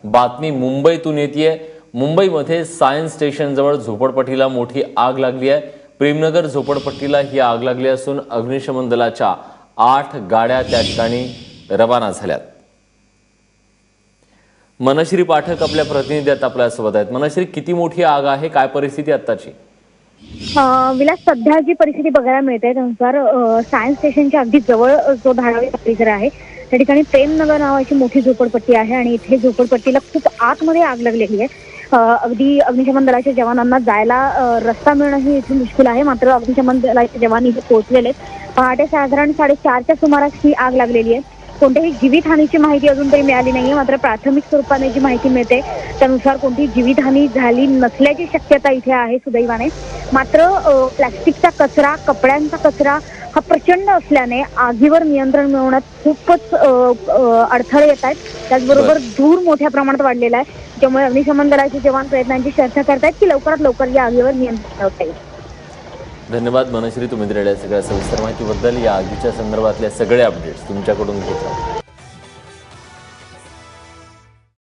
बातमी मुंबईतून येतेय। मुंबईमध्ये सायन्स स्टेशन जवळ झोपडपट्टीला मोठी आग लागली आहे। प्रेमनगर झोपडपट्टीला ही आग लागली असून अग्निशमन दलाच्या 8 गाड्या त्या ठिकाणी रवाना झाल्यात। मनश्री पाठक आपल्या प्रतिनिधी आता आपल्यासोबत आहेत। मनश्री, किती मोठी आग आहे, काय परिस्थिती आत्ताची? विलास, सध्या जी परिस्थिती बघायला मिळते त्यानुसार सायन्स स्टेशनच्या अगदी जवळ जो धारावी परिसर आहे त्या ठिकाणी प्रेमनगर नावाची मोठी झोपडपट्टी आहे आणि इथे झोपडपट्टीला खूप आतमध्ये आग लागलेली आहे। अगदी अग्निशमन दलाच्या जवानांना जायला रस्ता मिळणं ही इथे मुश्किल आहे, मात्र अग्निशमन दलाचे जवान इथे पोहोचलेले आहेत। पहाटे साधारण 4:30च्या सुमारास ही आग लागलेली आहे। कोणत्याही जीवितहानीची माहिती अजून तरी मिळाली नाहीये, मात्र प्राथमिक स्वरूपाने जी माहिती मिळते त्यानुसार कोणतीही जीवितहानी झाली नसल्याची शक्यता इथे आहे सुदैवाने। मात्र प्लास्टिकचा कचरा, कपड्यांचा कचरा हा प्रचंड असल्याने आगीवर नियंत्रण मिळवण्यात खूपच अडथळे येत आहेत। त्याचबरोबर धूर मोठ्या प्रमाणात वाढलेला आहे, त्यामुळे अग्निशमन दलाचे जवान प्रयत्नांची चर्चा करतायत की लवकरात लवकर या आगीवर नियंत्रण मिळवता येईल। धन्यवाद मनश्री, तुम्ही दिलेल्या सगळ्या सविस्तर माहितीबद्दल। या आगीच्या संदर्भातले सगळे अपडेट्स तुमच्याकडून घेत राहू।